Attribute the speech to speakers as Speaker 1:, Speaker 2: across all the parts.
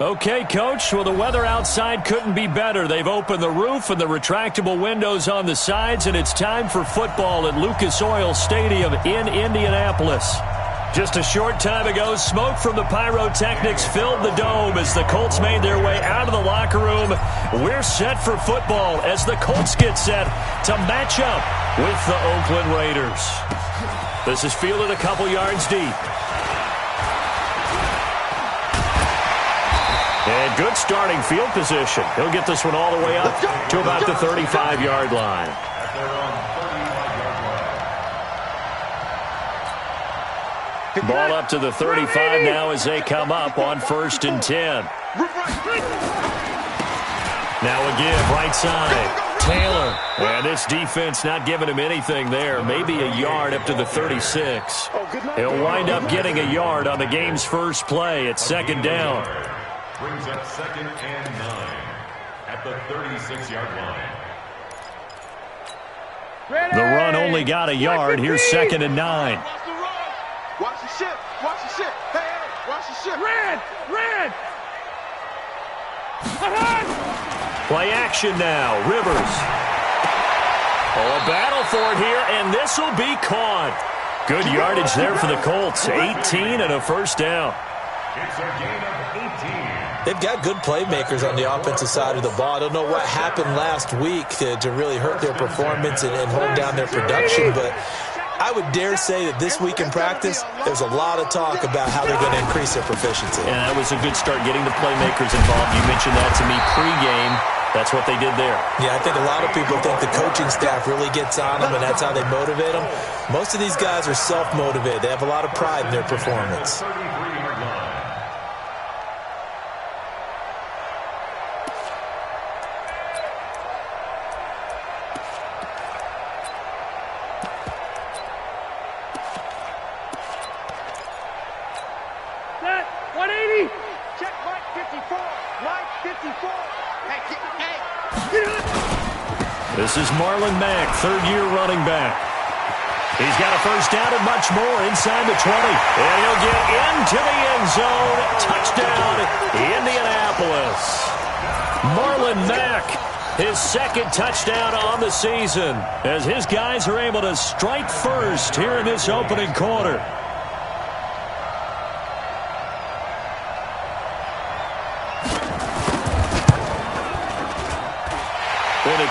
Speaker 1: Okay, Coach. Well, the weather outside couldn't be better. They've opened the roof and the retractable windows on the sides, and it's time for football at Lucas Oil Stadium in Indianapolis. Just a short time ago, smoke from the pyrotechnics filled the dome as the Colts made their way out of the locker room. We're set for football as the Colts get set to match up with the Oakland Raiders. This is fielded a couple yards deep. And good starting field position. He'll get this one all the way up to about the 35-yard line. Ball up to the 35 now as they come up on 1st and 10. Now a give, right side. Taylor. And this defense not giving him anything there. Maybe a yard up to the 36. He'll wind up getting a yard on the game's first play at 2nd down.
Speaker 2: Brings up 2nd and 9 at the 36-yard line.
Speaker 1: The run only got a yard. Here's 2nd and 9.
Speaker 3: Watch the ship. Watch the ship. Hey, watch the ship. Red.
Speaker 1: Play action now. Rivers. Oh, a battle for it here, and this will be caught. Good yardage there for the Colts. 18 and a 1st down.
Speaker 2: It's a gain of 18.
Speaker 4: They've got good playmakers on the offensive side of the ball. I don't know what happened last week to really hurt their performance and hold down their production, but I would dare say that this week in practice, there's a lot of talk about how they're going to increase their proficiency.
Speaker 1: And that was a good start getting the playmakers involved. You mentioned that to me pregame. That's what they did there.
Speaker 4: Yeah, I think a lot of people think the coaching staff really gets on them, and that's how they motivate them. Most of these guys are self-motivated. They have a lot of pride in their performance.
Speaker 1: This is Marlon Mack, 3rd-year running back. He's got a 1st down and much more inside the 20. And he'll get into the end zone. Touchdown, Indianapolis. Marlon Mack, his 2nd touchdown on the season, as his guys are able to strike first here in this opening quarter.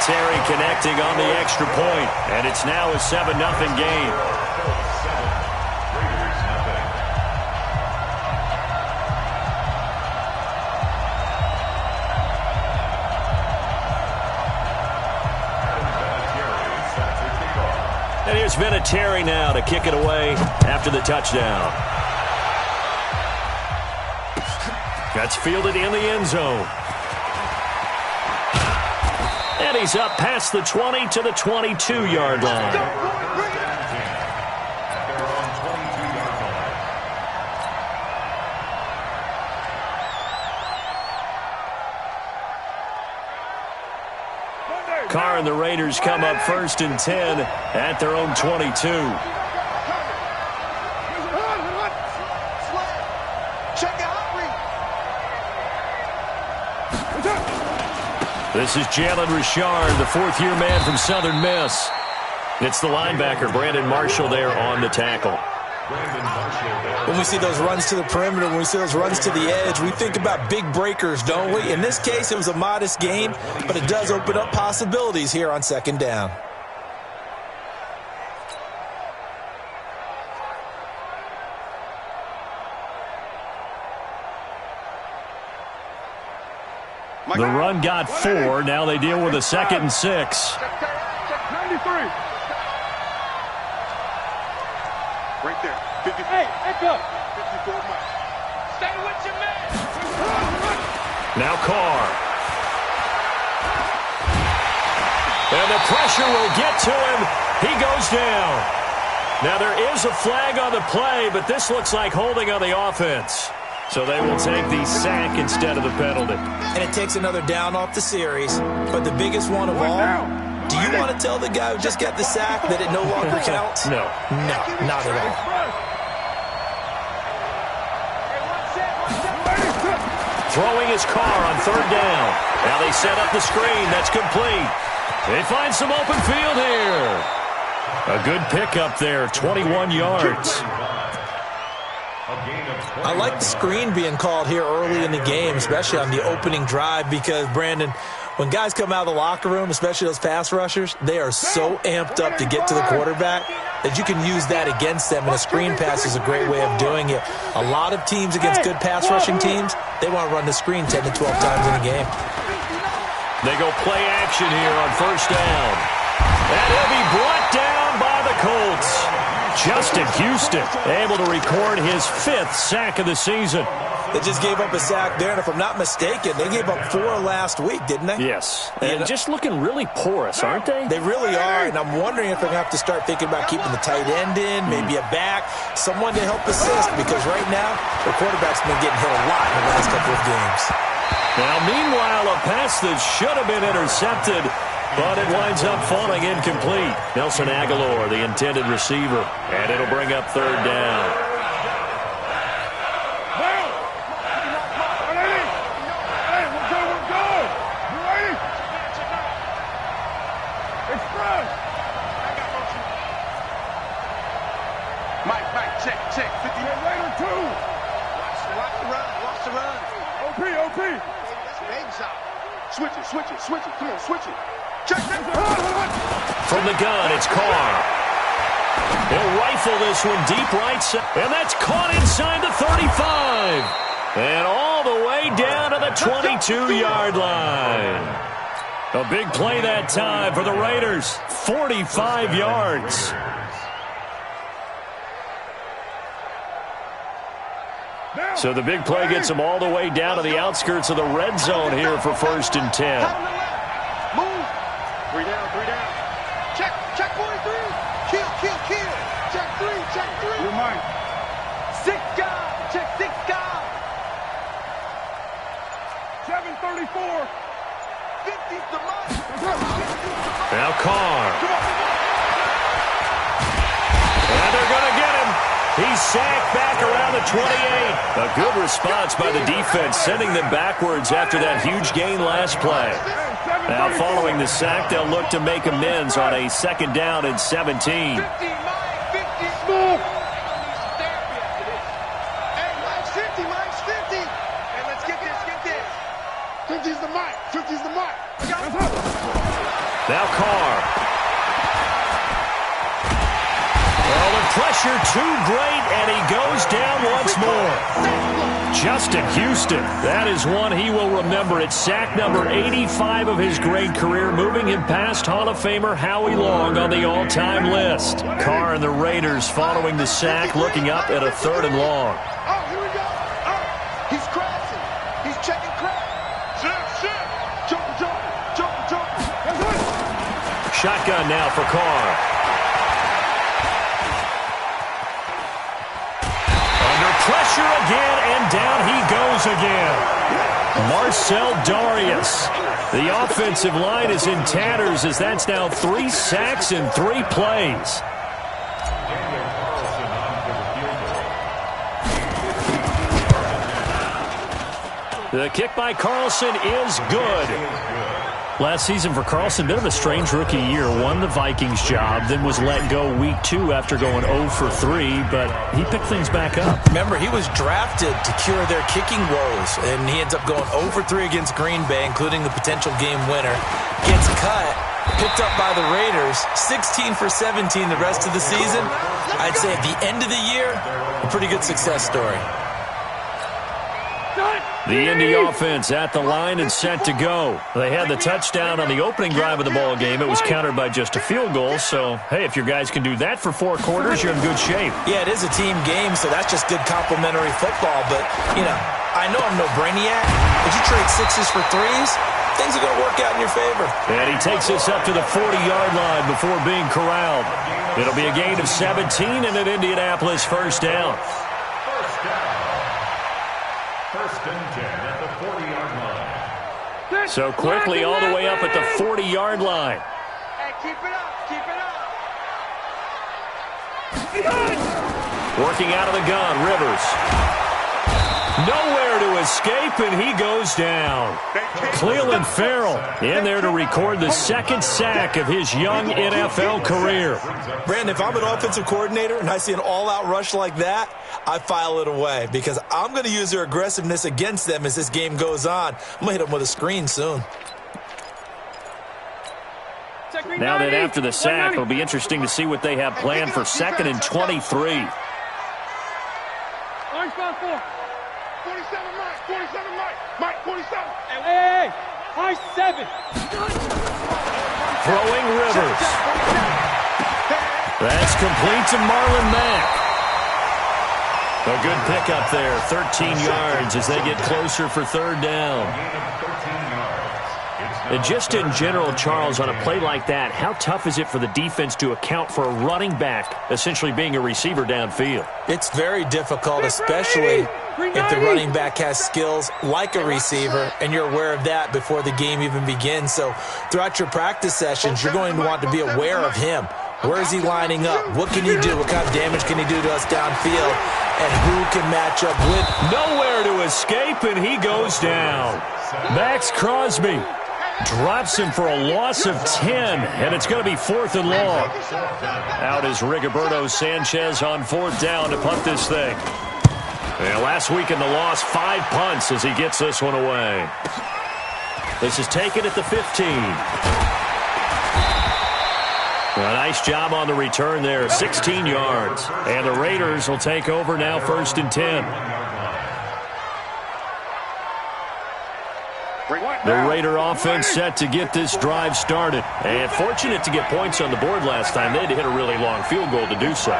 Speaker 1: Terry connecting on the extra point, and it's now a 7-0 game. And here's Vinatieri now to kick it away after the touchdown. That's fielded in the end zone. And he's up past the 20 to the 22-yard line. Carr and the Raiders come up 1st and 10 at their own 22. This is Jalen Richard, the 4th-year man from Southern Miss. It's the linebacker, Brandon Marshall, there on the tackle.
Speaker 4: When we see those runs to the perimeter, when we see those runs to the edge, we think about big breakers, don't we? In this case, it was a modest gain, but it does open up possibilities here on 2nd down.
Speaker 1: The run got 4. Now they deal with a 2nd and 6.
Speaker 3: Check 93. Right there. 50. Hey, echo. 54 miles. Stay with your man.
Speaker 1: Now Carr. And the pressure will get to him. He goes down. Now there is a flag on the play, but this looks like holding on the offense. So they will take the sack instead of the penalty.
Speaker 4: And it takes another down off the series. But the biggest one of all, do you want to tell the guy who just got the sack that it no longer counts?
Speaker 1: No.
Speaker 4: No, not at all.
Speaker 1: Throwing his car on third down. Now they set up the screen. That's complete. They find some open field here. A good pickup there, 21 yards.
Speaker 4: I like the screen being called here early in the game, especially on the opening drive, because, Brandon, when guys come out of the locker room, especially those pass rushers, they are so amped up to get to the quarterback that you can use that against them, and a screen pass is a great way of doing it. A lot of teams against good pass rushing teams, they want to run the screen 10 to 12 times in a game.
Speaker 1: They go play action here on first down. And he'll be brought down by the Colts. Justin Houston able to record his 5th sack of the season.
Speaker 4: They just gave up a sack there, and if I'm not mistaken, they gave up 4 last week, didn't they?
Speaker 1: Yes, and just looking really porous, aren't they?
Speaker 4: They really are, and I'm wondering if they're going to have to start thinking about keeping the tight end in, maybe a back, someone to help assist, because right now, the quarterback's been getting hit a lot in the last couple of games.
Speaker 1: Now, meanwhile, a pass that should have been intercepted, but it winds up falling incomplete. Nelson Aguilar, the intended receiver, and it'll bring up third down.
Speaker 3: Check. 50 later, 2. Watch the run. OP. That's baby shot. Switch it. Come on, switch it. Check.
Speaker 1: From the gun, it's Carr. He'll rifle this one deep right side. And that's caught inside the 35. And all the way down to the 22-yard line. A big play that time for the Raiders. 45 yards. So the big play gets them all the way down to the outskirts of the red zone here for 1st and 10.
Speaker 3: Move. 3 down. Check 43. Kill. Check 3. You're mine. 6 guys. Check 6 guys. 734. 50's the mark.
Speaker 1: Now Carr. And they're going to get him. He's sacked back around the 28. A good response by the defense, sending them backwards after that huge gain last play. Now following the sack, they'll look to make amends on a 2nd down and 17.
Speaker 3: 50, move. Hey, Mike's 50. Hey, let's get this. 50's the mark.
Speaker 1: Now Carr. Well, the pressure too great, and he goes down once more. Justin Houston, that is one he will remember. It's sack number 85 of his great career, moving him past Hall of Famer Howie Long on the all-time list. Carr and the Raiders following the sack, looking up at a 3rd and long.
Speaker 3: Oh, here we go. Oh, he's crashing. He's checking crash. Shit. Jumping.
Speaker 1: Shotgun now for Carr. Pressure again, and down he goes again. Marcel Darius. The offensive line is in tatters as that's now 3 sacks in 3 plays. The kick by Carlson is good. Last season for Carlson, bit of a strange rookie year. Won the Vikings job, then was let go week 2 after going 0 for 3, but he picked things back up.
Speaker 4: Remember, he was drafted to cure their kicking woes, and he ends up going 0 for 3 against Green Bay, including the potential game winner. Gets cut, picked up by the Raiders, 16 for 17 the rest of the season. I'd say at the end of the year, a pretty good success story.
Speaker 1: The Indy offense at the line and set to go. They had the touchdown on the opening drive of the ball game. It was countered by just a field goal. So, hey, if your guys can do that for 4 quarters, you're in good shape.
Speaker 4: Yeah, it is a team game, so that's just good complimentary football. But, you know, I know I'm no brainiac, but you trade 6s for 3s, things are going to work out in your favor.
Speaker 1: And he takes us up to the 40-yard line before being corralled. It'll be a gain of 17 and an Indianapolis 1st down.
Speaker 2: First and 10 at the 40-yard line.
Speaker 1: So quickly all the way up at the 40-yard line.
Speaker 3: Hey, keep it up.
Speaker 1: Working out of the gun, Rivers. Nowhere to escape, and he goes down. Cleveland Farrell in there to record the second sack of his young NFL career.
Speaker 4: Brandon, if I'm an offensive coordinator and I see an all-out rush like that, I file it away because I'm going to use their aggressiveness against them as this game goes on. I'm going to hit them with a screen soon.
Speaker 1: Now then, after the sack, it'll be interesting to see what they have planned for 2nd and 23.
Speaker 3: 47, Mike. 47, Mike. 47.
Speaker 5: Hey, high 7.
Speaker 1: Throwing Rivers. That's complete to Marlon Mack. A good pickup there, 13 yards as they get closer for 3rd down. And just in general, Charles, on a play like that, how tough is it for the defense to account for a running back essentially being a receiver downfield?
Speaker 4: It's very difficult, especially if the running back has skills like a receiver, and you're aware of that before the game even begins. So throughout your practice sessions, you're going to want to be aware of him. Where is he lining up? What can he do? What kind of damage can he do to us downfield? And who can match up with?
Speaker 1: Nowhere to escape, and he goes down. Max Crosby drops him for a loss of 10, and it's going to be 4th and long. Out is Rigoberto Sanchez on 4th down to punt this thing. And last week in the loss, 5 punts as he gets this one away. This is taken at the 15. A nice job on the return there, 16 yards. And the Raiders will take over now 1st and 10. The Raider offense set to get this drive started. And fortunate to get points on the board last time. They had to hit a really long field goal to do so.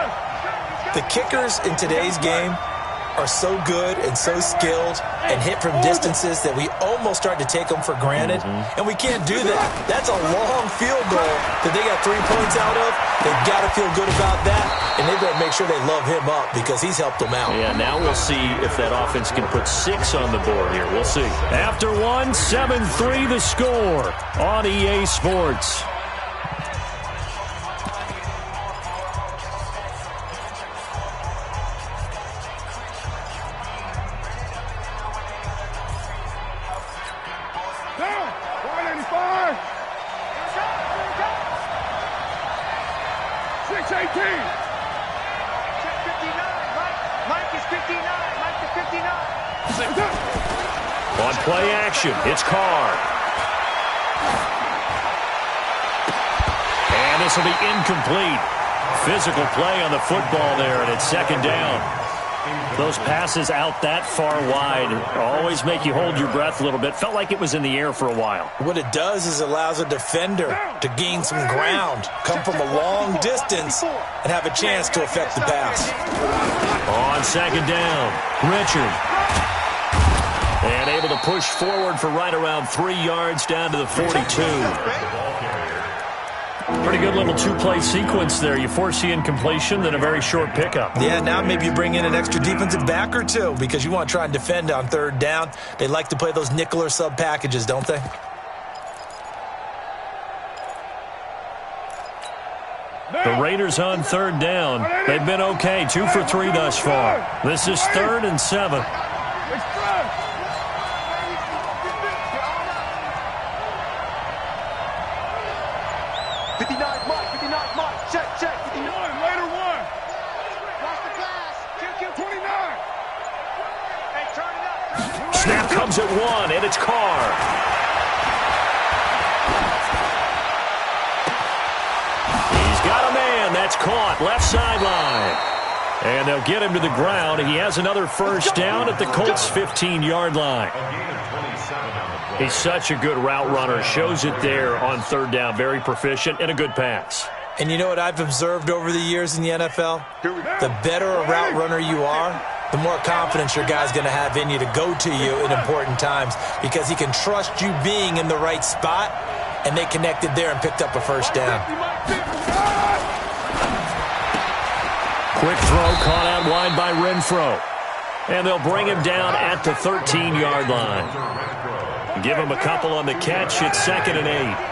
Speaker 4: The kickers in today's game are so good and so skilled and hit from distances that we almost start to take them for granted. And we can't do that. That's a long field goal that they got 3 points out of. They've got to feel good about that, and they've got to make sure they love him up because he's helped them out.
Speaker 1: Yeah, now we'll see if that offense can put 6 on the board here. We'll see. After one, 7-3 the score on EA Sports. On play action, it's Carr. And this will be incomplete. Physical play on the football there, and it's 2nd down. Those passes out that far wide always make you hold your breath a little bit. Felt like it was in the air for a while.
Speaker 4: What it does is it allows a defender to gain some ground, come from a long distance, and have a chance to affect the pass.
Speaker 1: On 2nd down, Richard. And able to push forward for right around 3 yards down to the 42. Pretty good little 2-play sequence there. You force the incompletion, then a very short pickup.
Speaker 4: Yeah, now maybe you bring in an extra defensive back or two because you want to try and defend on 3rd down. They like to play those nickel or sub packages, don't they?
Speaker 1: The Raiders on 3rd down. They've been okay, 2 for 3 thus far. This is 3rd and 7. Snap comes at 1, and it's Carr. He's got a man. That's caught. Left sideline. And they'll get him to the ground. He has another 1st down at the Colts' 15-yard line. He's such a good route runner. Shows it there on 3rd down. Very proficient and a good pass.
Speaker 4: And you know what I've observed over the years in the NFL? The better a route runner you are, the more confidence your guy's going to have in you to go to you in important times because he can trust you being in the right spot, and they connected there and picked up a 1st down.
Speaker 1: Quick throw caught out wide by Renfro. And they'll bring him down at the 13-yard line. Give him a couple on the catch. It's 2nd and 8.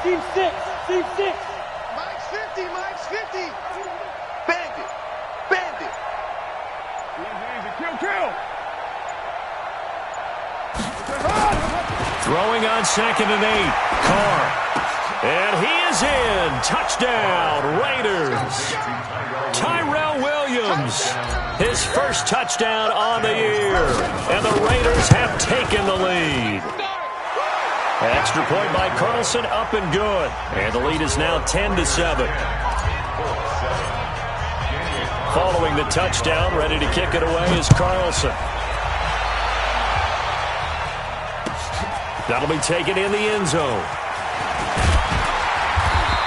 Speaker 5: Team 6. Team 6.
Speaker 3: Mike's 50. Mike's 50. Bandit. Bandit.
Speaker 5: Easy. Kill.
Speaker 1: Throwing on 2nd and 8. Carr. And he is in. Touchdown, Raiders. Tyrell Williams. His first touchdown on the year. And the Raiders have taken the lead. An extra point by Carlson, up and good. And the lead is now 10-7. Following the touchdown, ready to kick it away is Carlson. That'll be taken in the end zone.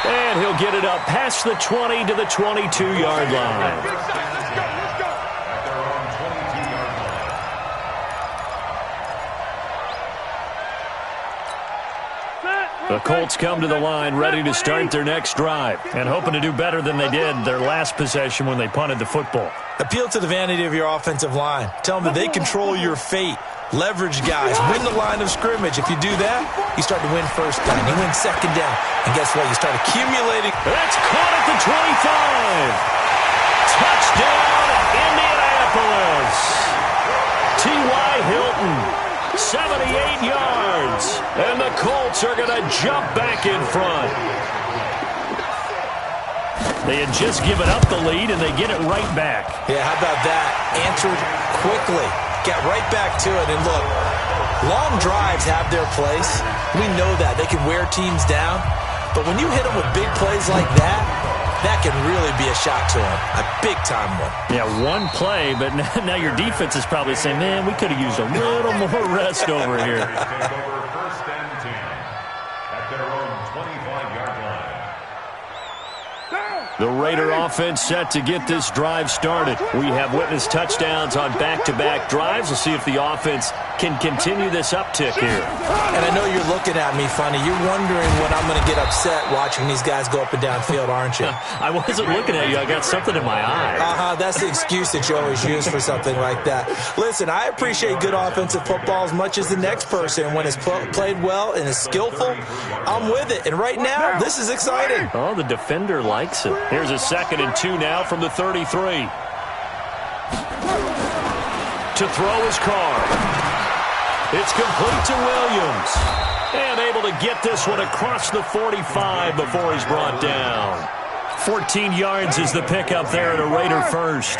Speaker 1: And he'll get it up past the 20 to the 22-yard line. The Colts come to the line ready to start their next drive and hoping to do better than they did their last possession when they punted the football.
Speaker 4: Appeal to the vanity of your offensive line. Tell them that they control your fate. Leverage guys. Win the line of scrimmage. If you do that, you start to win first down. You win second down. And guess what? You start accumulating.
Speaker 1: That's caught at the 25. Touchdown, Indianapolis. T.Y. Hilton, 78 yards. And the Colts are going to jump back in front. They had just given up the lead, and they get it right back.
Speaker 4: Yeah, how about that? Answered quickly. Got right back to it. And look, long drives have their place. We know that. They can wear teams down. But when you hit them with big plays like that, that can really be a shock to them. A big-time one.
Speaker 1: Yeah, one play, but now your defense is probably saying, man, we could have used a little more rest over here.
Speaker 2: First and 10 at their own 25-yard line.
Speaker 1: The Raider offense set to get this drive started. We have witnessed touchdowns on back-to-back drives. We'll see if the offense can continue this uptick here.
Speaker 4: And I know you're looking at me funny. You're wondering when I'm going to get upset watching these guys go up and down field, aren't you?
Speaker 1: I wasn't looking at you. I got something in my eye.
Speaker 4: That's the excuse that you always use for something like that. Listen, I appreciate good offensive football as much as the next person. When it's played well and is skillful, I'm with it. And right now, this is exciting.
Speaker 1: Oh, the defender likes it. Here's a 2nd and 2 now from the 33. To throw his Carr. It's complete to Williams. And able to get this one across the 45 before he's brought down. 14 yards is the pickup there at a Raider first.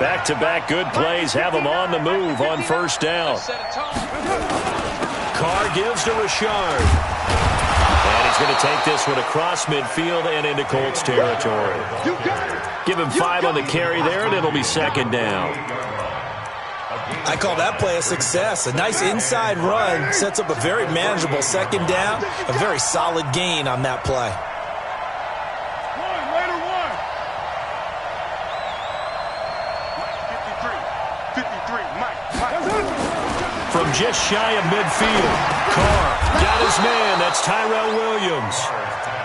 Speaker 1: Back-to-back good plays have him on the move on first down. Carr gives to Richard. And he's going to take this one across midfield and into Colts territory. Give him 5 on the carry there, and it'll be 2nd down.
Speaker 4: I call that play a success. A nice inside run sets up a very manageable 2nd down. A very solid gain on that play.
Speaker 5: Raider 1. 53, Mike.
Speaker 1: From just shy of midfield, Carr got his man. That's Tyrell Williams.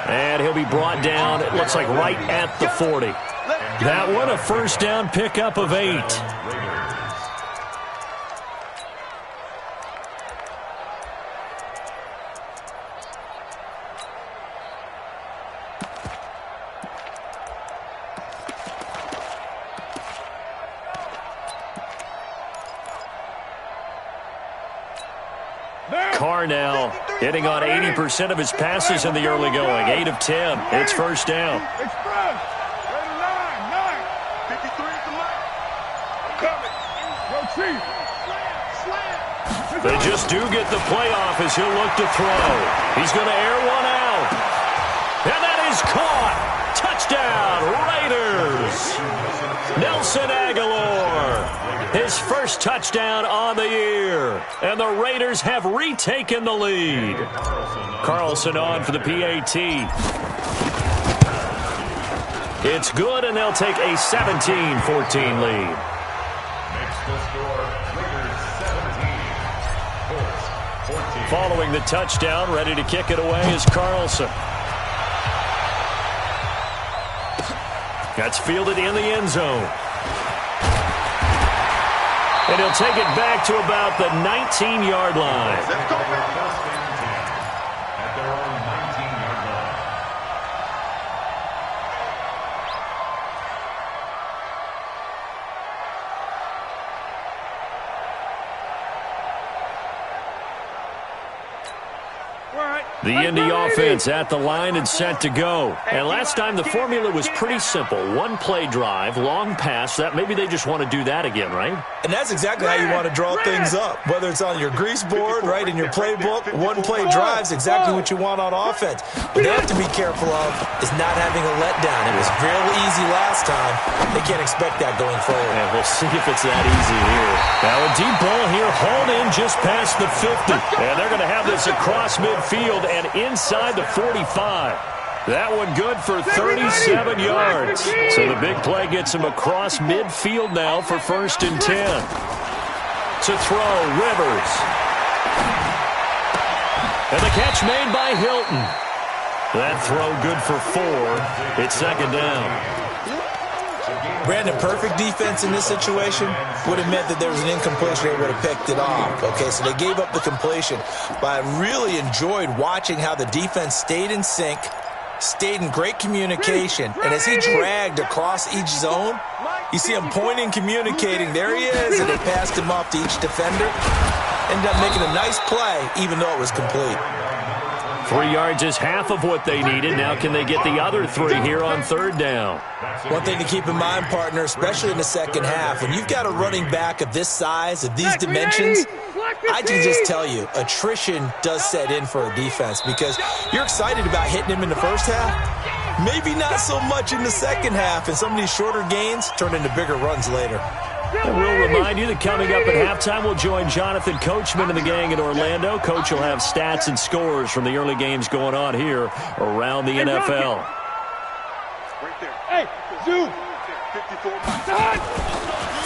Speaker 1: And he'll be brought down, it looks like right at the 40. That one, a first down pickup of 8. Carr now hitting on 80% of his passes in the early going. 8 of 10. It's first down.
Speaker 5: Express. Raider 9. 53 is the line. I'm coming. Yo, Chief. Slam.
Speaker 1: They just do get the playoff as he'll look to throw. He's going to air one out. And that is caught. Touchdown, Raiders. Nelson Aguilar. His first touchdown on the year. And the Raiders have retaken the lead. Carlson on for the PAT. It's good, and they'll take a 17-14 lead.
Speaker 2: Makes the score Raiders 17, Colts 14.
Speaker 1: Following the touchdown, ready to kick it away is Carlson. That's fielded in the end zone. And he'll take it back to about the 19-yard line.
Speaker 2: First and 10 at their own
Speaker 1: The Indy offense at the line and set to go. And last time the formula was pretty simple. One play drive, long pass. That maybe they just want to do that again, right?
Speaker 4: And that's exactly how you want to draw things up. Whether it's on your grease board, right, in your playbook, one play drive's exactly what you want on offense. What they have to be careful of is not having a letdown. It was real easy last time. They can't expect that going forward.
Speaker 1: And we'll see if it's that easy here. Now a deep ball here, hauled in just past the 50. And they're going to have this across midfield and inside the 45. That one good for 37 yards. So the big play gets him across midfield now for 1st and 10. To throw, Rivers. And the catch made by Hilton. That throw good for 4. It's 2nd down.
Speaker 4: Brandon, perfect defense in this situation would have meant that there was an incompletion. They would have picked it off. Okay, so they gave up the completion. But I really enjoyed watching how the defense stayed in sync, stayed in great communication, and as he dragged across each zone, you see him pointing, communicating. There he is, and they passed him off to each defender. Ended up making a nice play, even though it was complete.
Speaker 1: 3 yards is half of what they needed. Now can they get the other 3 here on 3rd down?
Speaker 4: One thing to keep in mind, partner, especially in the second half, when you've got a running back of this size, of these dimensions, I can just tell you, attrition does set in for a defense because you're excited about hitting him in the first half. Maybe not so much in the second half, and some of these shorter gains turn into bigger runs later.
Speaker 1: And we'll remind you that coming up at halftime, we'll join Jonathan Coachman and the gang in Orlando. Coach will have stats and scores from the early games going on here around the NFL.
Speaker 3: Right there.
Speaker 5: Hey, zoom.
Speaker 3: 54.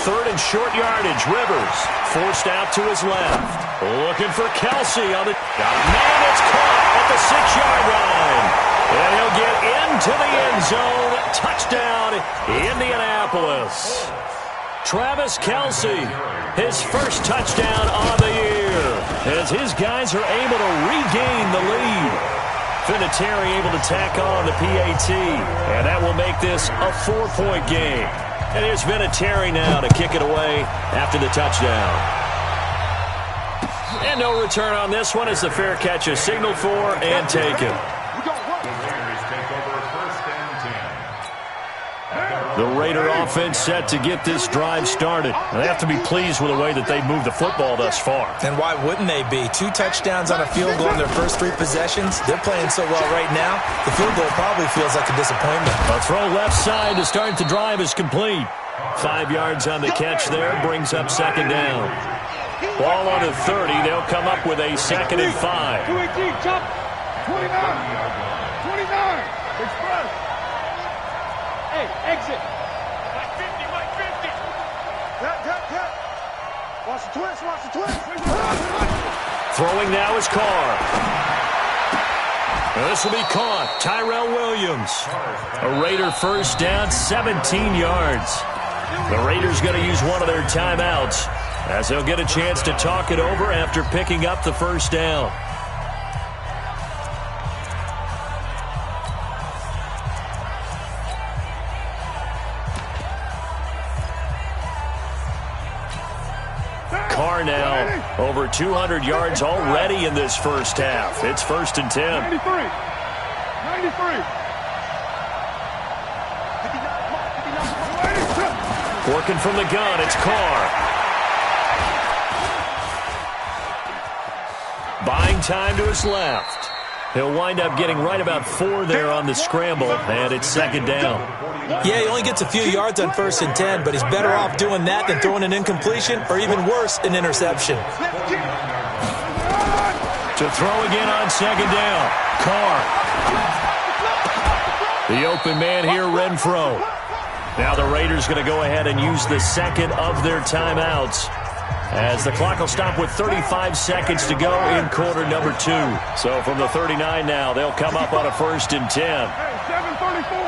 Speaker 1: 3rd and short yardage. Rivers forced out to his left. Looking for Kelsey on the... Man, it's caught at the 6-yard line. And he'll get into the end zone. Touchdown, Indianapolis. Travis Kelsey, his first touchdown on the year, as his guys are able to regain the lead. Vinatieri able to tack on the PAT, and that will make this a 4-point game. And here's Vinatieri now to kick it away after the touchdown. And no return on this one as the fair catch is signaled for and taken. The Raider offense set to get this drive started. They have to be pleased with the way that they've moved the football thus far.
Speaker 4: And why wouldn't they be? 2 touchdowns on a field goal in their first 3 possessions. They're playing so well right now, the field goal probably feels like a disappointment.
Speaker 1: A throw left side to start the drive is complete. 5 yards on the catch there, brings up 2nd down. Ball on the 30, they'll come up with a 2nd and 5.
Speaker 5: 218, chop. 29. 29. Express. Hey, exit. Mike 50, Mike 50.
Speaker 3: Cut. Watch the twist.
Speaker 1: Throwing now is Carr. And this will be caught. Tyrell Williams. A Raider 1st down, 17 yards. The Raiders going to use one of their timeouts as they'll get a chance to talk it over after picking up the 1st down. Carr now over 200 yards already in this first half. It's 1st and 10.
Speaker 5: 93. 93.
Speaker 1: Working from the gun, it's Carr. Buying time to his left. He'll wind up getting right about 4 there on the scramble, and it's 2nd down.
Speaker 4: Yeah, he only gets a few yards on 1st and 10, but he's better off doing that than throwing an incompletion, or even worse, an interception.
Speaker 1: To throw again on 2nd down. Carr. The open man here, Renfro. Now the Raiders going to go ahead and use the 2nd of their timeouts, as the clock will stop with 35 seconds to go in quarter number 2. So from the 39 now, they'll come up on a 1st and 10.
Speaker 5: Hey, 734.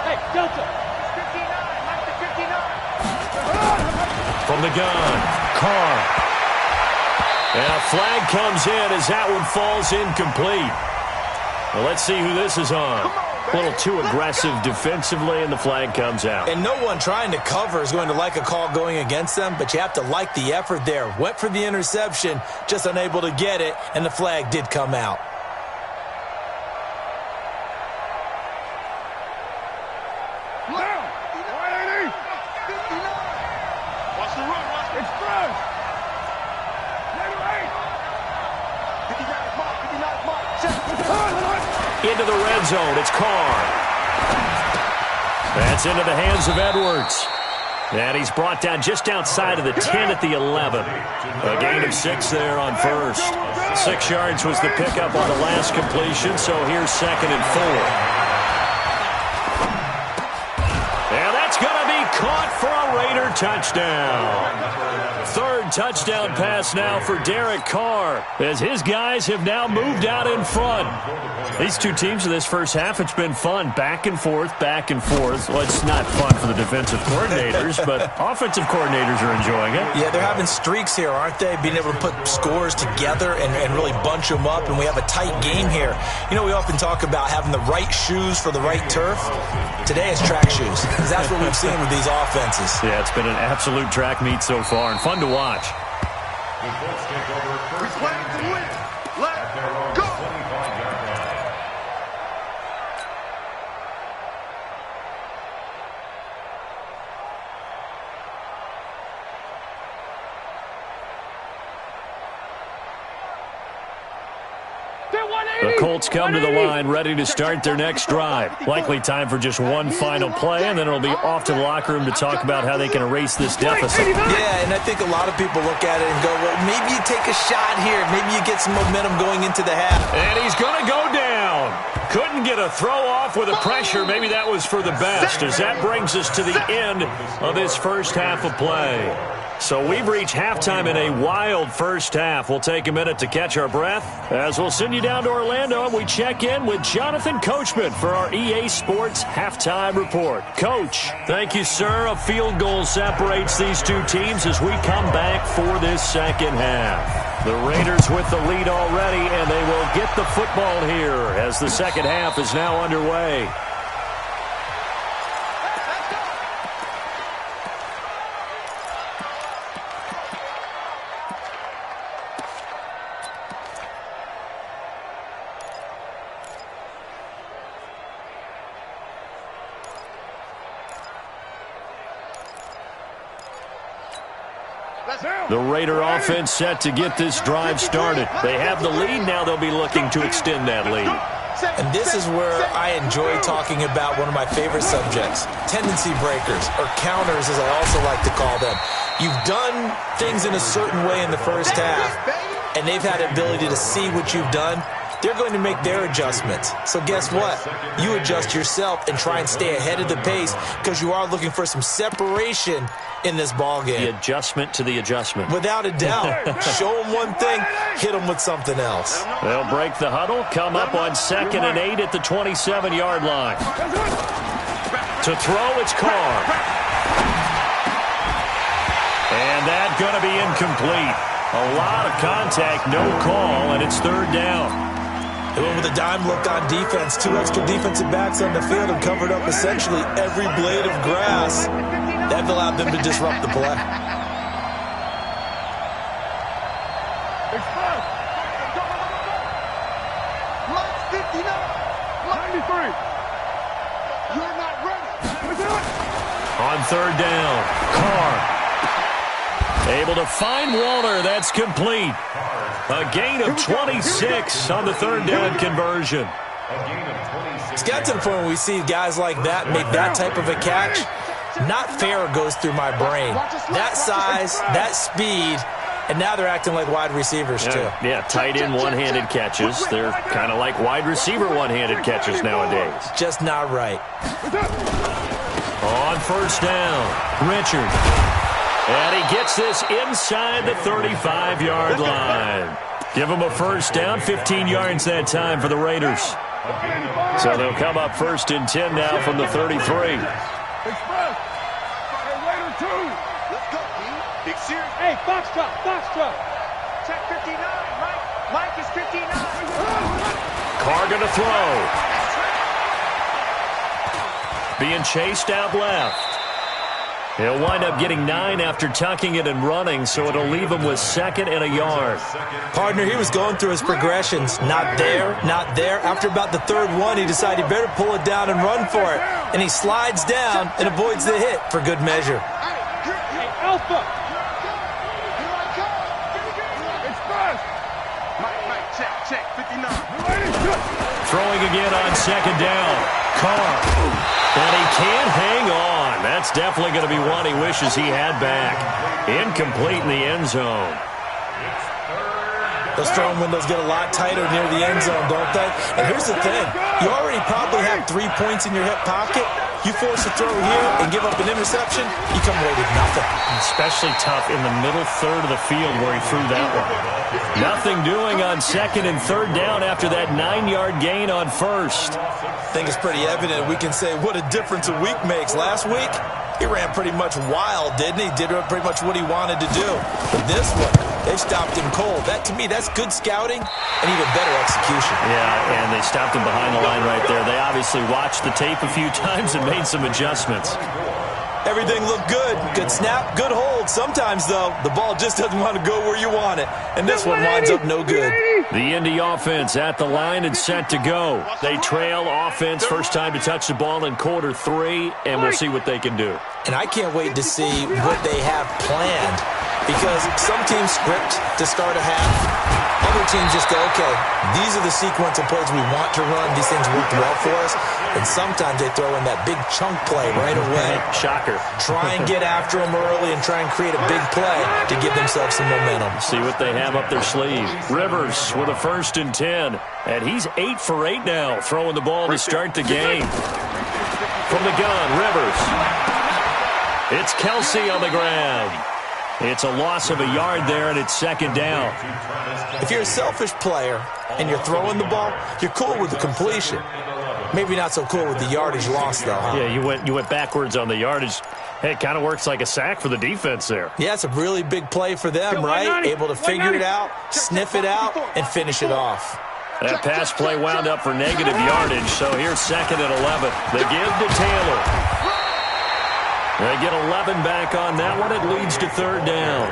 Speaker 5: Hey, Delta. 59.
Speaker 1: From the gun, Carr. And a flag comes in as that one falls incomplete. Well, let's see who this is on. A little too aggressive defensively, and the flag comes out.
Speaker 4: And no one trying to cover is going to like a call going against them, but you have to like the effort there. Went for the interception, just unable to get it, and the flag did come out.
Speaker 1: Into the red zone, it's Carr. That's into the hands of Edwards. And he's brought down just outside of the 10 at the 11. A gain of 6 there on first. 6 yards was the pickup on the last completion, so here's 2nd and 4. And that's going to be caught for a Raider touchdown. 3rd touchdown pass now for Derek Carr, as his guys have now moved out in front. These two teams in this first half, it's been fun. Back and forth, back and forth. Well, it's not fun for the defensive coordinators, but offensive coordinators are enjoying it.
Speaker 4: Yeah, they're having streaks here, aren't they? Being able to put scores together and really bunch them up, and we have a tight game here. You know, we often talk about having the right shoes for the right turf. Today it's track shoes, because that's what we've seen with these offenses.
Speaker 1: Yeah, it's been an absolute track meet so far, and fun to watch.
Speaker 2: The Colts take over first
Speaker 3: We're playing to win. Let's go.
Speaker 2: 25-yard line.
Speaker 1: The Colts come to the line ready to start their next drive. Likely time for just one final play, and then it'll be off to the locker room to talk about how they can erase this deficit.
Speaker 4: Yeah, and I think a lot of people look at it and go, well, maybe you take a shot here. Maybe you get some momentum going into the half.
Speaker 1: And he's going to go down. Couldn't get a throw off with a pressure. Maybe that was for the best, as that brings us to the end of this first half of play. So we've reached halftime in a wild first half. We'll take a minute to catch our breath as we'll send you down to Orlando and we check in with Jonathan Coachman for our EA Sports Halftime Report. Coach, thank you, sir. A field goal separates these two teams as we come back for this second half. The Raiders with the lead already, and they will get the football here as the second half is now underway. The Raider offense set to get this drive started. They have the lead. Now they'll be looking to extend that lead.
Speaker 4: And this is where I enjoy talking about one of my favorite subjects, tendency breakers, or counters as I also like to call them. You've done things in a certain way in the first half, and they've had the ability to see what you've done. They're going to make their adjustments. So guess what? You adjust yourself and try and stay ahead of the pace because you are looking for some separation in this ball game.
Speaker 1: The adjustment to the adjustment.
Speaker 4: Without a doubt. Show them one thing, hit them with something else.
Speaker 1: They'll break the huddle, come up on 2nd and 8 at the 27-yard line. To throw, it's Carr. And that's going to be incomplete. A lot of contact, no call, and it's 3rd down.
Speaker 4: They went with a dime look on defense. 2 extra defensive backs on the field and covered up essentially every blade of grass. That allowed them to disrupt the play.
Speaker 5: Express.
Speaker 3: 59.
Speaker 5: 93.
Speaker 3: You're not ready.
Speaker 1: On 3rd down, Carr able to find Walter. That's complete. A gain of 26 on the 3rd down conversion.
Speaker 4: It's got to the point where we see guys like that make that type of a catch. Not fair goes through my brain. That size, that speed, and now they're acting like wide receivers too.
Speaker 1: Yeah, tight end one-handed catches. They're kind of like wide receiver one-handed catches nowadays.
Speaker 4: Just not right.
Speaker 1: On 1st down, Richard. And he gets this inside the 35-yard line. Give him a 1st down, 15 yards that time for the Raiders. So they'll come up 1st and 10 now from the 33.
Speaker 5: Express. Raider 2.
Speaker 3: Let's go, D. Big series.
Speaker 5: Hey, Foxtrot, Foxtrot.
Speaker 3: Check 59. Mike is 59.
Speaker 1: Carr going to throw. being chased out left. He'll wind up getting 9 after tucking it and running, so it'll leave him with 2nd and a yard.
Speaker 4: Partner, he was going through his progressions. Not there, not there. After about the 3rd one, he decided he better pull it down and run for it. And he slides down and avoids the hit for good measure.
Speaker 5: Hey, Alpha. Express.
Speaker 3: Mike, check, 59.
Speaker 1: Throwing again on 2nd down. Carr. And he can't hang on. That's definitely going to be one he wishes he had back. Incomplete in the end zone.
Speaker 4: Those throwing windows get a lot tighter near the end zone, don't they? And here's the thing. You already probably have 3 points in your hip pocket. You force a throw here and give up an interception, you come away with nothing.
Speaker 1: Especially tough in the middle third of the field where he threw that one. Nothing doing on 2nd and 3rd down after that 9-yard gain on 1st.
Speaker 4: I think it's pretty evident. We can say what a difference a week makes. Last week, he ran pretty much wild, didn't he? Did pretty much what he wanted to do. But this one, they stopped him cold. That, to me, that's good scouting and even better execution.
Speaker 1: Yeah, and they stopped him behind the line right there. They obviously watched the tape a few times and made some adjustments.
Speaker 4: Everything looked good. Good snap, good hold. Sometimes, though, the ball just doesn't want to go where you want it. And this one winds up no good.
Speaker 1: The Indy offense at the line and set to go. They trail offense, first time to touch the ball in quarter 3, and we'll see what they can do.
Speaker 4: And I can't wait to see what they have planned. Because some teams script to start a half. Other teams just go, okay, these are the sequence of plays we want to run. These things work well for us. And sometimes they throw in that big chunk play right away.
Speaker 1: Shocker.
Speaker 4: Try and get after them early and try and create a big play to give themselves some momentum.
Speaker 1: See what they have up their sleeve. Rivers with a 1st and 10. And he's 8 for 8 now, throwing the ball to start the game. From the gun, Rivers. It's Kelsey on the ground. It's a loss of a yard there, and it's 2nd down.
Speaker 4: If you're a selfish player and you're throwing the ball, you're cool with the completion. Maybe not so cool with the yardage loss, though, huh?
Speaker 1: Yeah, you went backwards on the yardage. Hey, it kind of works like a sack for the defense there.
Speaker 4: Yeah, it's a really big play for them, right? Able to figure it out, sniff it out, and finish it off.
Speaker 1: That pass play wound up for negative yardage, so here's 2nd and 11. They give to Taylor. They get 11 back on that one. It leads to 3rd down.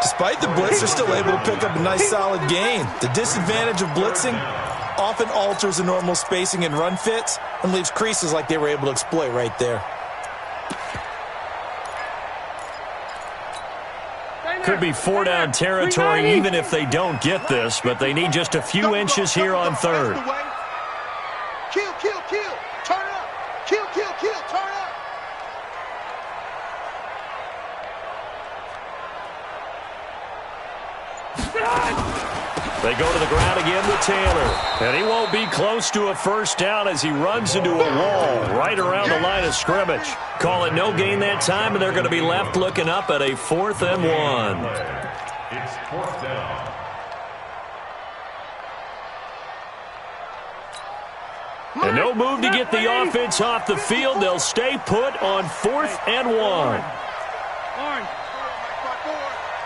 Speaker 4: Despite the blitz, they're still able to pick up a nice, solid gain. The disadvantage of blitzing often alters the normal spacing and run fits and leaves creases like they were able to exploit right there.
Speaker 1: Could be 4-down territory even if they don't get this, but they need just a few inches here on 3rd.
Speaker 3: Kill, turn up. Kill, turn up.
Speaker 1: They go to the ground again with Taylor. And he won't be close to a 1st down as he runs into a wall right around the line of scrimmage. Call it no gain that time, and they're going to be left looking up at a 4th and 1.
Speaker 2: It's 4th down.
Speaker 1: And no move to get the offense off the field. They'll stay put on 4th and 1.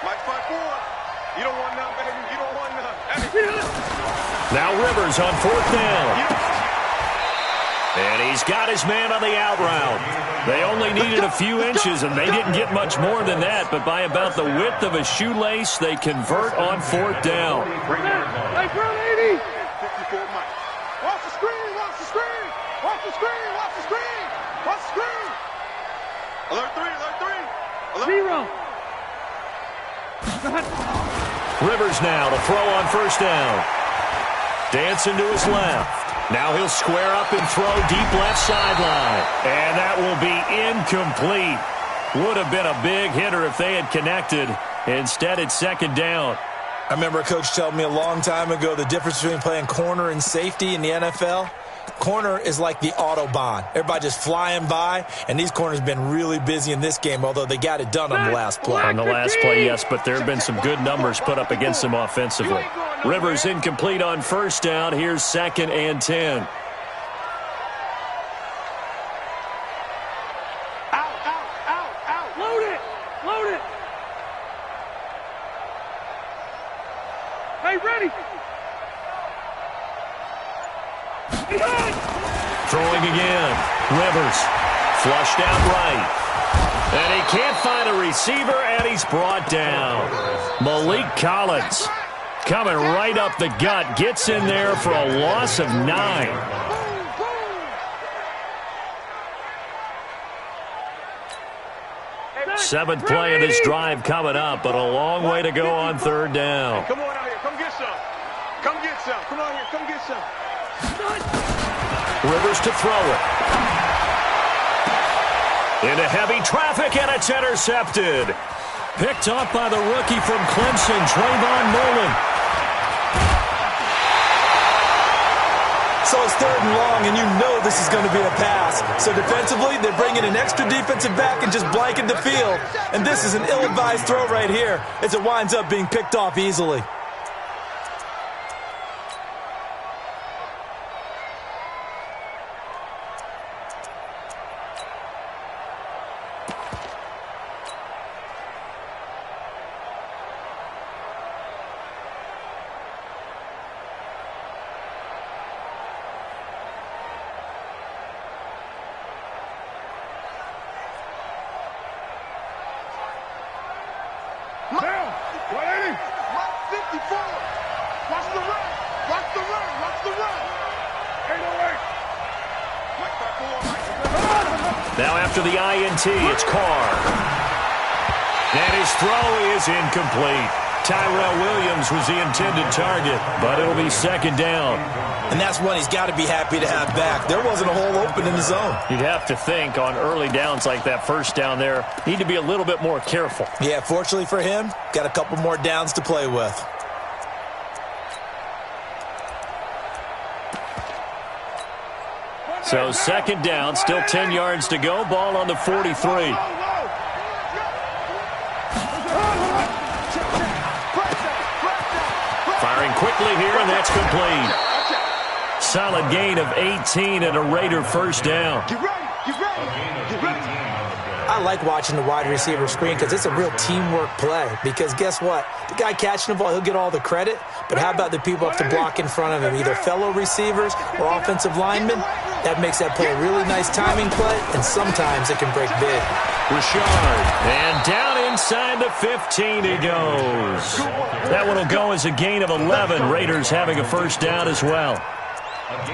Speaker 3: Mike, 5-4. You don't want none, baby. You don't want none.
Speaker 1: Now Rivers on 4th down. And he's got his man on the out route. They only needed a few inches, and they didn't get much more than that. But by about the width of a shoelace, they convert on 4th down.
Speaker 5: Hey, girl, 80.
Speaker 3: 54, Mike. Watch the screen. Watch the screen. Watch the screen. Watch the screen. Watch the screen. Alert 3. Alert 3. Alert
Speaker 5: 0.
Speaker 1: Rivers now to throw on 1st down. Dancing to his left. Now he'll square up and throw deep left sideline. And that will be incomplete. Would have been a big hitter if they had connected. Instead, it's 2nd down.
Speaker 4: I remember a coach telling me a long time ago the difference between playing corner and safety in the NFL. Corner is like the Autobahn. Everybody just flying by, and these corners have been really busy in this game, although they got it done on the last play.
Speaker 1: On the last play, yes, but there have been some good numbers put up against them offensively. Rivers incomplete on 1st down. Here's 2nd and 10.
Speaker 5: Out. Load it. Hey, ready.
Speaker 1: Throwing again. Rivers, flushed out right. And he can't find a receiver, and he's brought down. Malik Collins coming right up the gut, gets in there for a loss of 9. Seventh play of this drive coming up, but a long way to go on third down.
Speaker 3: Come on out here. Come get some. Come get some. Come on here. Come get some.
Speaker 1: Rivers to throw it. Into heavy traffic, and it's intercepted. Picked off by the rookie from Clemson, Trayvon Mullen.
Speaker 4: So it's third and long, and you know this is going to be a pass. So defensively, they're bringing an extra defensive back and just blanking the field. And this is an ill-advised throw right here as it winds up being picked off easily.
Speaker 5: Down. 180.
Speaker 3: 54. Watch the run. Watch the run. Watch the run.
Speaker 5: 808.
Speaker 1: Now after the INT, it's Carr. And his throw is incomplete. Tyrell Williams was the intended target, but it'll be second down.
Speaker 4: And that's one he's got to be happy to have back. There wasn't a hole open in the zone.
Speaker 1: You'd have to think on early downs like that first down there, need to be a little bit more careful.
Speaker 4: Yeah, fortunately for him, got a couple more downs to play with.
Speaker 1: So second down, still 10 yards to go. Ball on the 43. Firing quickly here, and that's complete. Solid gain of 18 and a Raider first down.
Speaker 3: Get ready. Get ready. Get ready.
Speaker 4: I like watching the wide receiver screen because it's a real teamwork play. Because guess what? The guy catching the ball, he'll get all the credit. But how about the people up to block in front of him, either fellow receivers or offensive linemen? That makes that play a really nice timing play, and sometimes it can break big.
Speaker 1: Richard, and down inside the 15 he goes. That one will go as a gain of 11. Raiders having a first down as well.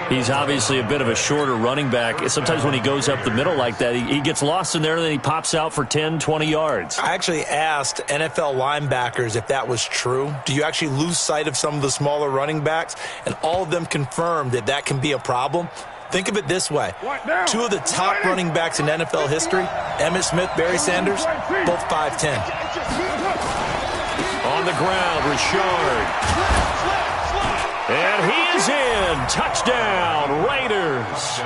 Speaker 1: He's obviously a bit of a shorter running back. Sometimes when he goes up the middle like that, he gets lost in there, and then he pops out for 10, 20 yards.
Speaker 4: I actually asked NFL linebackers if that was true. Do you actually lose sight of some of the smaller running backs? And all of them confirmed that that can be a problem. Think of it this way. Two of the top running backs in NFL history, Emmitt Smith, Barry Sanders, both 5'10".
Speaker 1: On the ground, Richard. And he is in. Touchdown, Raiders.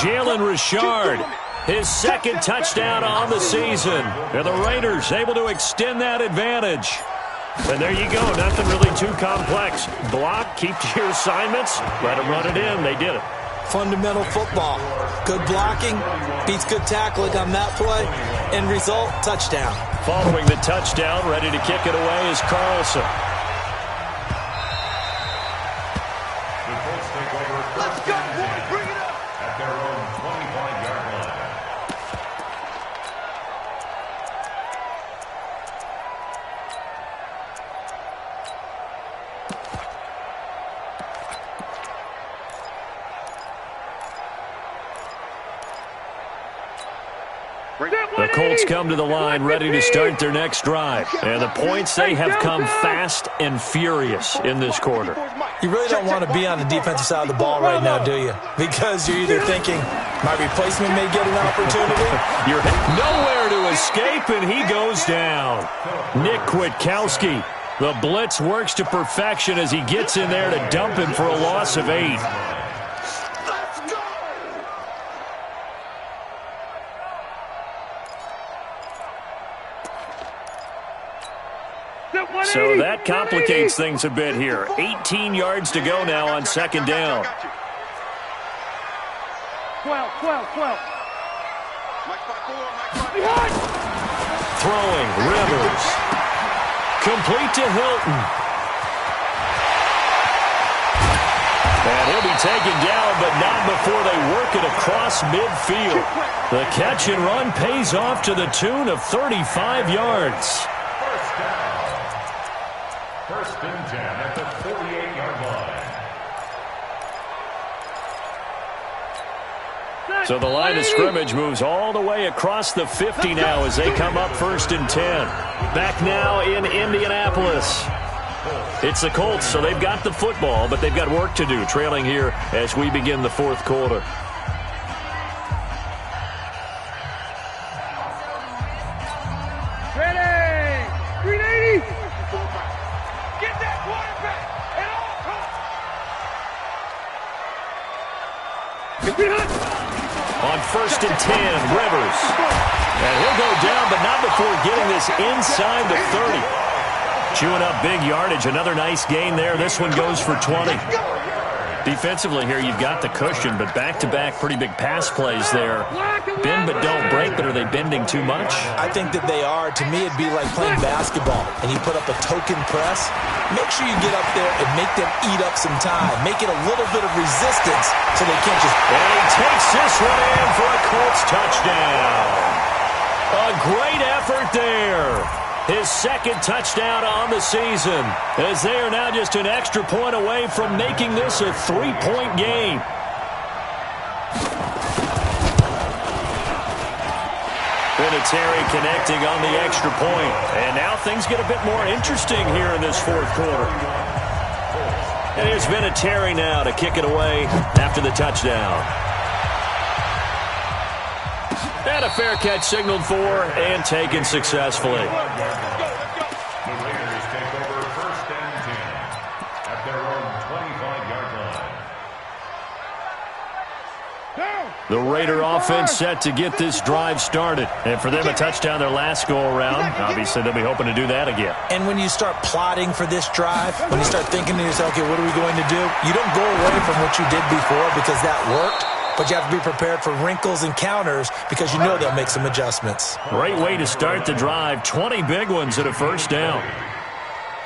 Speaker 1: Jalen Richard, his second touchdown on the season. And the Raiders able to extend that advantage. And there you go. Nothing really too complex. Block, keep to your assignments, let them run it in. They did it.
Speaker 4: Fundamental football. Good blocking, beats good tackling on that play. End result, touchdown.
Speaker 1: Following the touchdown, ready to kick it away is Carlson.
Speaker 3: Let's go, boys. Bring it up.
Speaker 2: At their own 25-yard line.
Speaker 1: The Colts come to the line ready to start their next drive. And the points, they have come fast and furious in this quarter.
Speaker 4: You really don't want to be on the defensive side of the ball right now, do you? Because you're either thinking, my replacement may get an opportunity.
Speaker 1: You're nowhere to escape, and he goes down. Nick Kwiatkowski. The blitz works to perfection as he gets in there to dump him for a loss of 8. So that complicates things a bit here. 18 yards to go now on second down.
Speaker 5: 12.
Speaker 3: Behind.
Speaker 1: Throwing, Rivers. Complete to Hilton. And he'll be taken down, but not before they work it across midfield. The catch and run pays off to the tune of 35 yards.
Speaker 2: First down. First and 10 at the 48-yard line.
Speaker 1: So the line of scrimmage moves all the way across the 50 now as they come up first and 10. Back now in Indianapolis. It's the Colts, so they've got the football, but they've got work to do, trailing here as we begin the fourth quarter.
Speaker 5: Ready! 380!
Speaker 3: Get that quarterback at all costs.
Speaker 1: On first and 10, Rivers. And he'll go down, but not before getting this inside the 30. Chewing up big yardage. Another nice gain there. This one goes for 20. Defensively here, you've got the cushion, but back-to-back pretty big pass plays there. Bend but don't break, but are they bending too much?
Speaker 4: I think that they are. To me, it'd be like playing basketball, and you put up a token press. Make sure you get up there and make them eat up some time. Make it a little bit of resistance so they can't just...
Speaker 1: And he takes this one in for a Colts touchdown. A great effort there. His second touchdown on the season, as they are now just an extra point away from making this a 3-point game. Vinatieri connecting on the extra point. And now things get a bit more interesting here in this fourth quarter. And here's Vinatieri now to kick it away after the touchdown. And a fair catch signaled for and taken successfully.
Speaker 2: The Raiders take over first and 10 at their own 25-yard line.
Speaker 1: The Raider offense set to get this drive started. And for them, a touchdown their last go-around. Obviously, they'll be hoping to do that again.
Speaker 4: And when you start plotting for this drive, when you start thinking to yourself, okay, what are we going to do? You don't go away from what you did before because that worked. But you have to be prepared for wrinkles and counters because you know they'll make some adjustments.
Speaker 1: Great way to start the drive. 20 big ones at a first down.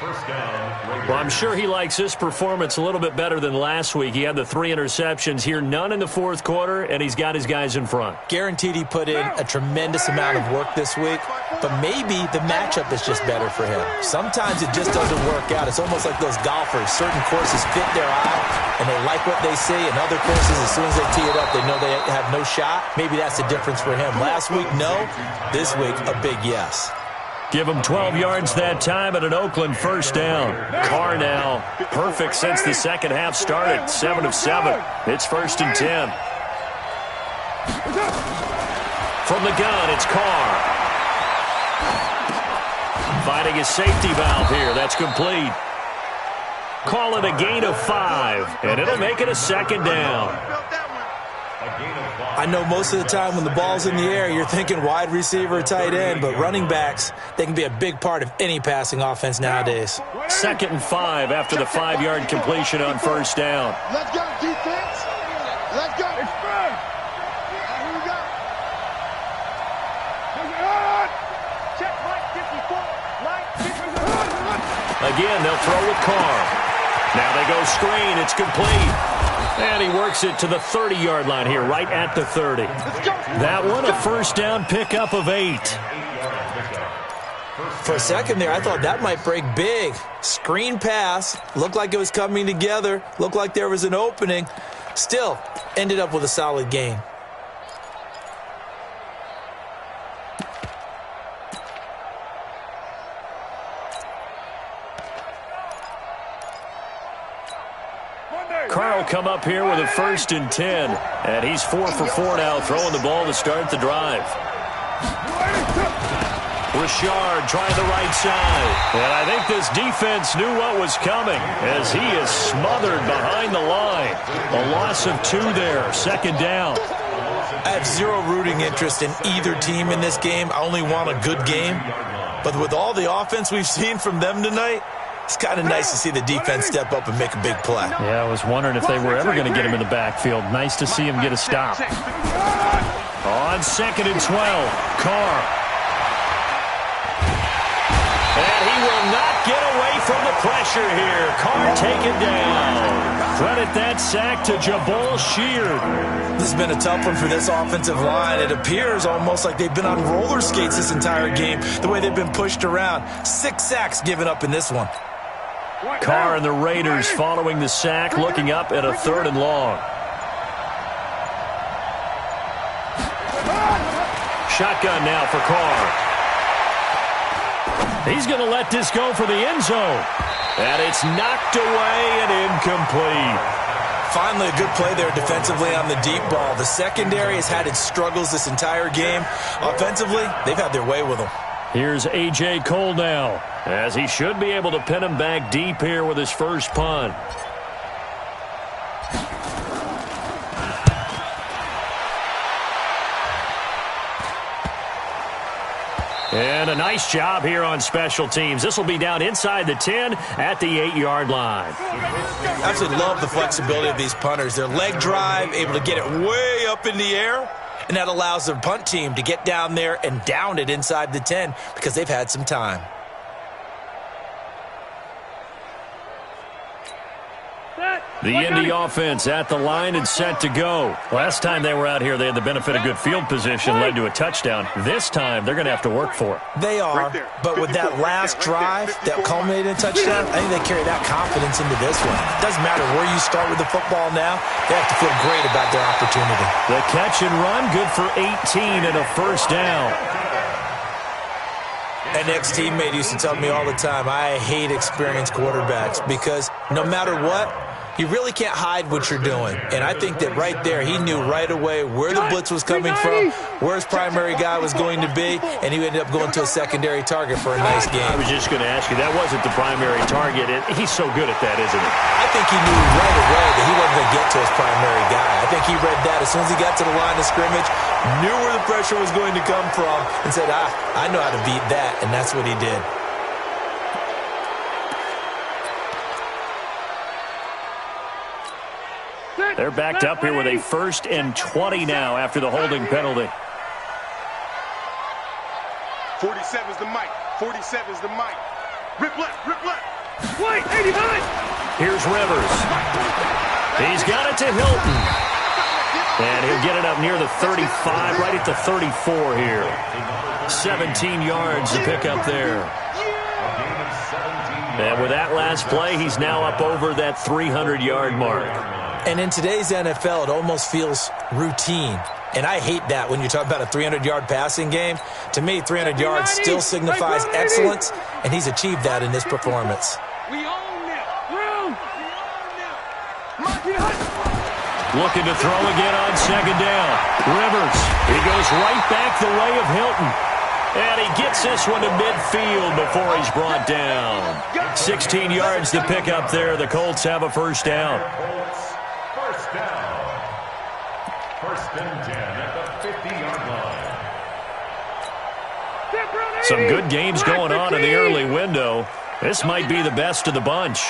Speaker 2: First down, Raiders.
Speaker 1: Well, I'm sure he likes this performance a little bit better than last week. He had the 3 interceptions here, none in the fourth quarter, and he's got his guys in front.
Speaker 4: Guaranteed he put in a tremendous amount of work this week, but maybe the matchup is just better for him. Sometimes it just doesn't work out. It's almost like those golfers. Certain courses fit their eye, and they like what they see, and other courses, as soon as they tee it up, they know they have no shot. Maybe that's the difference for him. Last week, no. This week, a big yes.
Speaker 1: Give him 12 yards that time at an Oakland first down. Carr now, perfect since the second half started, 7 of 7. It's first and 10. From the gun, it's Carr. Finding a safety valve here. That's complete. Call it a gain of 5, and it'll make it a second down.
Speaker 4: I know most of the time when the ball's in the air, you're thinking wide receiver, tight end, but running backs, they can be a big part of any passing offense nowadays.
Speaker 1: Second and 5 after the 5-yard completion on first down.
Speaker 3: Let's go, defense. Let's go. Expand. Here we go. Check Mike 54. Mike 54.
Speaker 1: Again, they'll throw with Carr. Now they go screen. It's complete. And he works it to the 30-yard line here, right at the 30. That one, a first down pickup of 8.
Speaker 4: For a second there, I thought that might break big. Screen pass. Looked like it was coming together. Looked like there was an opening. Still, ended up with a solid gain.
Speaker 1: Carr will come up here with a first and 10. And he's 4 for 4 now, throwing the ball to start the drive. Richard trying the right side. And I think this defense knew what was coming as he is smothered behind the line. A loss of 2 there, second down.
Speaker 4: I have zero rooting interest in either team in this game. I only want a good game. But with all the offense we've seen from them tonight, it's kind of nice to see the defense step up and make a big play.
Speaker 1: Yeah, I was wondering if they were ever going to get him in the backfield. Nice to see him get a stop. On second and 12, Carr. And he will not get away from the pressure here. Carr taken down. Credit that sack to Jabal Sheard.
Speaker 4: This has been a tough one for this offensive line. It appears almost like they've been on roller skates this entire game, the way they've been pushed around. 6 sacks given up in this one.
Speaker 1: Carr and the Raiders following the sack, looking up at a 3rd and long. Shotgun now for Carr. He's going to let this go for the end zone. And it's knocked away and incomplete.
Speaker 4: Finally, a good play there defensively on the deep ball. The secondary has had its struggles this entire game. Offensively, they've had their way with them.
Speaker 1: Here's A.J. Cole now, as he should be able to pin him back deep here with his first punt. And a nice job here on special teams. This will be down inside the 10 at the 8-yard line.
Speaker 4: I absolutely love the flexibility of these punters. Their leg drive, able to get it way up in the air, and that allows their punt team to get down there and down it inside the 10 because they've had some time.
Speaker 1: The Indy offense at the line and set to go. Last time they were out here, they had the benefit of good field position, led to a touchdown. This time, they're going to have to work for it.
Speaker 4: They are, but with that last drive that culminated in a touchdown, I think they carry that confidence into this one. It doesn't matter where you start with the football now. They have to feel great about their opportunity.
Speaker 1: The catch and run, good for 18 and a first down.
Speaker 4: An ex-teammate used to tell me all the time, I hate experienced quarterbacks because no matter what, you really can't hide what you're doing. And I think that right there, he knew right away where the blitz was coming from, where his primary guy was going to be, and he ended up going to a secondary target for a nice game.
Speaker 1: I was just going to ask you, that wasn't the primary target. He's so good at that, isn't he?
Speaker 4: I think he knew right away that he wasn't going to get to his primary guy. I think he read that as soon as he got to the line of scrimmage, knew where the pressure was going to come from, and said, I know how to beat that, and that's what he did.
Speaker 1: They're backed up here with a 1st and 20 now after the holding penalty.
Speaker 3: 47's the mic. 47's the mic. Rip left, rip left.
Speaker 5: Wait, 89.
Speaker 1: Here's Rivers. He's got it to Hilton. And he'll get it up near the 35, right at the 34 here. 17 yards to pick up there. And with that last play, he's now up over that 300-yard mark.
Speaker 4: And in today's NFL, it almost feels routine. And I hate that when you talk about a 300-yard passing game. To me, 300 yards still signifies excellence, and he's achieved that in this performance.
Speaker 5: We own it. Room. We own it.
Speaker 1: Looking to throw again on 2nd down. Rivers, he goes right back the way of Hilton. And he gets this one to midfield before he's brought down. 16 yards to pick up there. The Colts have a first down.
Speaker 2: First and 10 at the 50-yard line.
Speaker 1: Some good games going on in the early window. This might be the best of the bunch.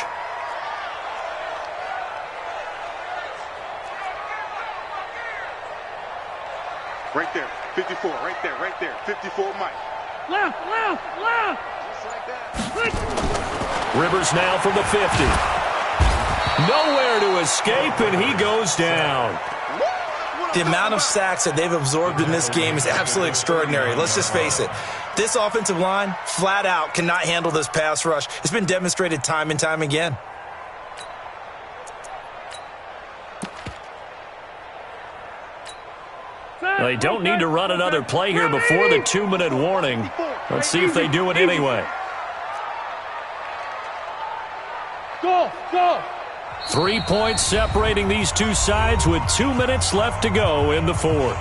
Speaker 3: Right there, 54, right there, 54 Mike.
Speaker 5: Left.
Speaker 3: Just like that.
Speaker 1: Rivers now from the 50. Nowhere to escape, and he goes down.
Speaker 4: The amount of sacks that they've absorbed in this game is absolutely extraordinary. Let's just face it. This offensive line, flat out, cannot handle this pass rush. It's been demonstrated time and time again.
Speaker 1: They don't need to run another play here before the 2-minute warning. Let's see if they do it anyway.
Speaker 5: Go.
Speaker 1: 3 points separating these two sides with 2 minutes left to go in the 4th.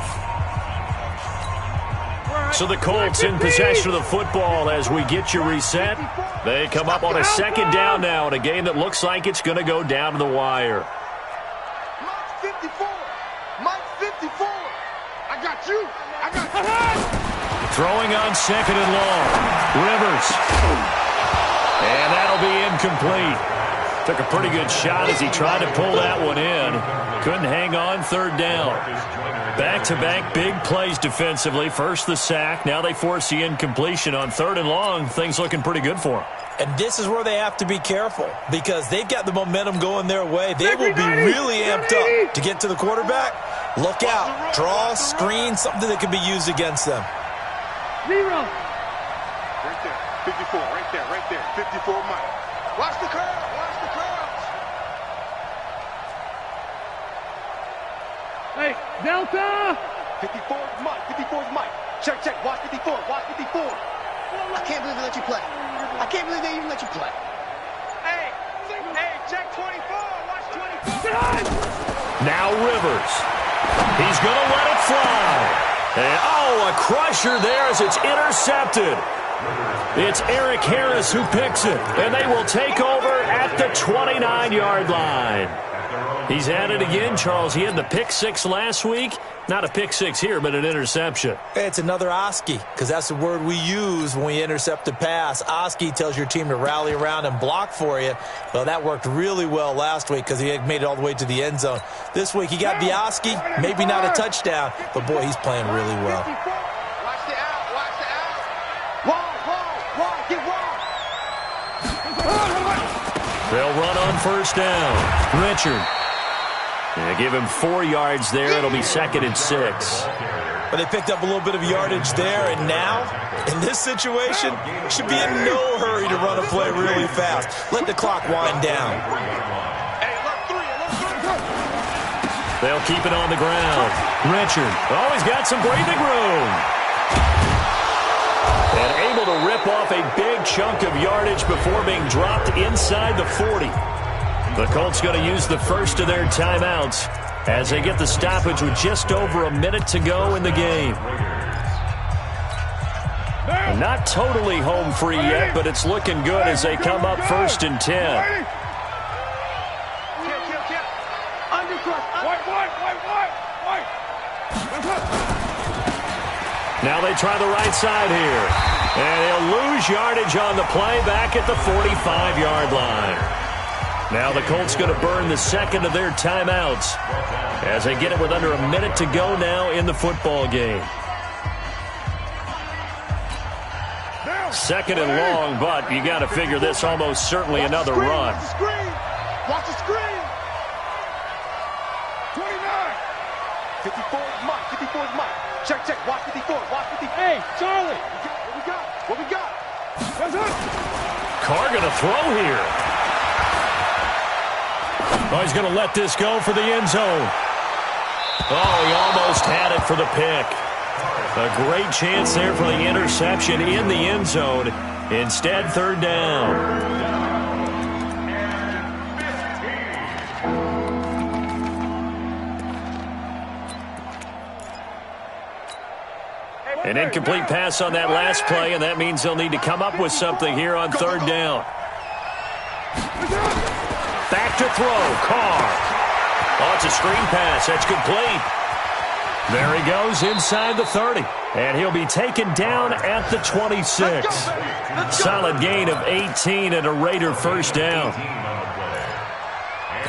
Speaker 1: So the Colts in possession of the football as we get you reset. They come up on a 2nd down now in a game that looks like it's going to go down to the wire.
Speaker 3: Mike 54. Mike 54. I got you.
Speaker 1: Throwing on 2nd and long. Rivers. And that'll be incomplete. Took a pretty good shot as he tried to pull that one in. Couldn't hang on, third down. Back-to-back big plays defensively. First the sack. Now they force the incompletion on third and long. Things looking pretty good for them.
Speaker 4: And this is where they have to be careful because they've got the momentum going their way. They will be really amped up to get to the quarterback. Look out. Draw, screen, something that can be used against them.
Speaker 3: Zero. Right there. 54. Right there. Right there. 54 Mike. Watch the curve. Watch the curves.
Speaker 5: Hey, Delta!
Speaker 3: 54 is Mike. 54 is Mike. Check, check. Watch 54. Watch 54.
Speaker 6: I can't believe they let you play. I can't believe they even let you play.
Speaker 3: Hey, check 24. Watch 24.
Speaker 1: Now Rivers. He's going to let it fly. And, a crusher there as it's intercepted. It's Eric Harris who picks it, and they will take over at the 29-yard line. He's at it again, Charles. He had the pick six last week. Not a pick six here, but an interception.
Speaker 4: It's another Oski, because that's the word we use when we intercept a pass. Oski tells your team to rally around and block for you. Well, that worked really well last week because he had made it all the way to the end zone. This week he got the Oski, maybe not a touchdown, but boy, he's playing really well.
Speaker 3: Watch the out. Watch the out. Wall. Get wall.
Speaker 1: They'll run on first down. Richard. Yeah, give him 4 yards there. It'll be 2nd and 6.
Speaker 4: But they picked up a little bit of yardage there, and now, in this situation, should be in no hurry to run a play really fast. Let the clock wind down.
Speaker 3: Hey, look 3.
Speaker 1: They'll keep it on the ground. Richard. He's got some breathing room. And able to rip off a big chunk of yardage before being dropped inside the 40. The Colts going to use the first of their timeouts as they get the stoppage with just over a minute to go in the game. Not totally home free yet, but it's looking good as they come up 1st and 10. Now they try the right side here. And they'll lose yardage on the play back at the 45-yard line. Now the Colts going to burn the second of their timeouts as they get it with under a minute to go now in the football game. 2nd and long, but you got to figure this almost certainly another run.
Speaker 3: Watch the screen. Watch the screen. 29. 54 is Mike. 54 is Mike. Check. Watch 54. Watch 54.
Speaker 5: Hey, Charlie.
Speaker 3: What we got?
Speaker 1: Carr going to throw here. He's going to let this go for the end zone. He almost had it for the pick. A great chance there for the interception in the end zone. Instead, 3rd down. An incomplete pass on that last play, and that means they'll need to come up with something here on 3rd down. Back to throw, Carr. It's a screen pass. That's complete. There he goes inside the 30. And he'll be taken down at the 26. Solid gain of 18 and a Raider first down.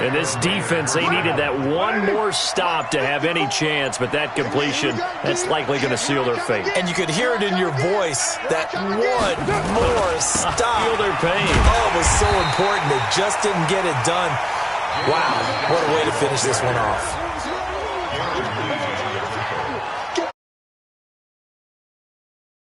Speaker 1: And this defense, they needed that one more stop to have any chance, but that completion, that's likely going to seal their fate.
Speaker 4: And you could hear it in your voice, that one more stop.
Speaker 1: Feel their pain.
Speaker 4: It was so important. They just didn't get it done. Wow, what a way to finish this one off.